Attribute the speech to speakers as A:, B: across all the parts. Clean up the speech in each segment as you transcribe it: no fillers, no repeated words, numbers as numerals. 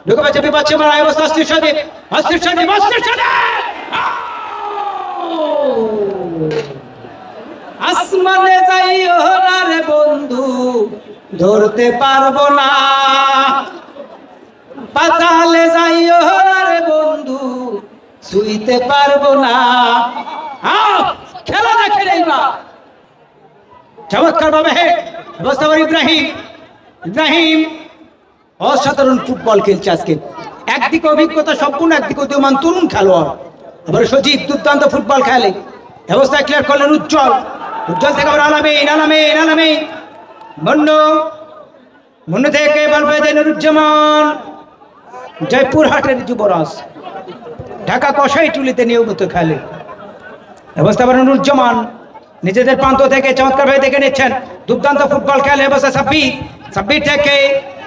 A: ঢুকে পাচ্ছে বিপাচ্ছে মারা অবস্থা অস্থির সদীপ আসমানে যাইও না রে বন্ধু ধরতে পারবো না, পাতালে যাইও না রে বন্ধু ছুঁইতে পারবো না। খেলা দেখে নেইবা চমৎকার ভাবে মোস্তফা ইব্রাহিম অসাধারণ ফুটবল খেলছে আজকে। একদিকে অভিজ্ঞতা সম্পূর্ণ, একদিকে উদীয়মান তরুণ খেলোয়াড়। আবার সজীব দুর্দান্ত ফুটবল খেলে, ব্যবস্থা ক্লিয়ার করলেন উজ্জ্বল থেকে আবার আলামিন মন্নু থেকে বল পেয়ে দেন নুরুজ্জামান। জয়পুরহাটের যুবরাজ ঢাকা কষাইটুলিতে নিয়মিত খেলে, ব্যবস্থা আবার নুরুজ্জামান নিজেদের প্রান্ত থেকে চমৎকার ভাবে দেখে নিচ্ছেন, দুর্দান্ত ফুটবল খেলে। অবস্থা সাব্বির থেকে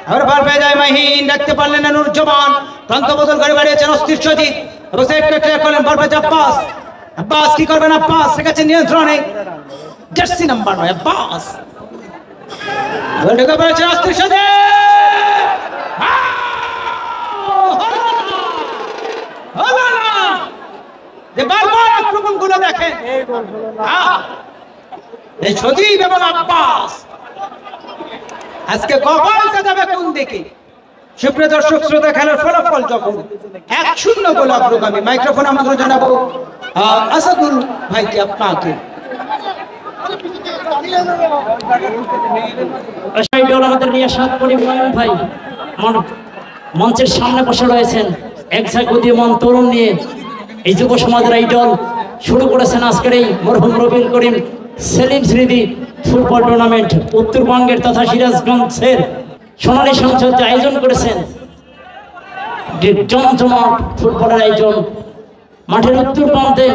A: আবার বল পেয়ে যায় মাহিন, দেখতে পারলেন না নুরুজ্জামান, প্রান্ত বদল করে বাড়িয়েছেন অস্থির সজিত। অবস্থা একটু ক্লিয়ার করলেন, বল পেয়ে আব্বাস কি করবেন, আব্বাস রেখেছেন নিয়ন্ত্রণে, জার্সি নাম্বার 9 আব্বাস ঢুকে পড়েছে অস্থির সজিত। বারবার আক্রমণ গুলো দেখেন এই সজীব এবং আব্বাস, আজকে কপালটা যাবে কোন দিকে? সুপ্রিয় দর্শক শ্রোতা, খেলার ফলাফল যখন 1-0 গোল অগ্রগামী। মাইক্রোফোন আমাদের জানাবো আসাদুল ভাইকে, আপনাকে।
B: আমাদের রিয়াসাত পরিবহন ভাই মঞ্চের সামনে বসে রয়েছেন, এক উদীয়মান তরুণ নিয়ে এই যুব সমাজের আইডল শুরু করেছেন আজকের এই মরহুম রবিউল করিম সেলিম স্মৃতি ফুটবল টুর্নামেন্ট। উত্তরবঙ্গের তথা সিরাজগঞ্জের সোনালী সংসদ আয়োজন করেছেন জমজমাট ফুটবলের আয়োজন। মাঠের উত্তর প্রান্তে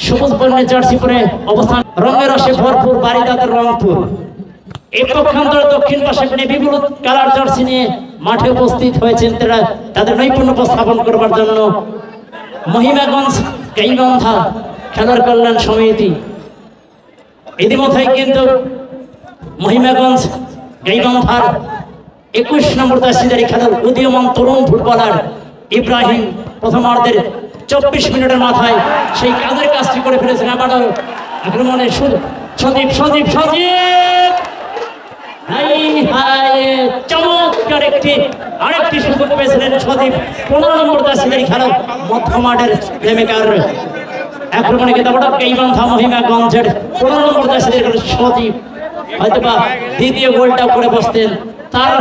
B: সবুজ বর্ণের জার্সি পরে অবস্থান, রঙের রসে ভরপুর বারিদাদের রংপুর। এই পক্ষান্তরে দক্ষিণ পাশে বিপুল কালার জার্সি নিয়ে মাঠে উপস্থিত হয়েছেন তারা তাদের নৈপুণ্য উপস্থাপন করবার জন্য মহিমাগঞ্জ গাইবান্ধা খেলার কল্যাণ সমিতি। ইতিমধ্যে কিন্তু মহিমাগঞ্জ গাইবান্ধার 21 নম্বর জার্সিধারী খেলার উদীয়মান তরুণ ফুটবলার ইব্রাহিম প্রথমার্ধের 24 মিনিটের মাথায় সেই কাজের কাজটি করে ফেলেছেন। আবারও আক্রমণের সজীব চমৎকার আরেকটি সুযোগ পেয়েছিলেন সজীব। 15 নম্বর জার্সিধারী খেলার মধ্যমাঠের প্লেমেকার আক্রমণে কিন্তু গাইবান্ধা মহিমাগঞ্জের 15 নম্বর জার্সিধারী সজীব হয়তোবা দ্বিতীয় গোলটা করে বসতেন তার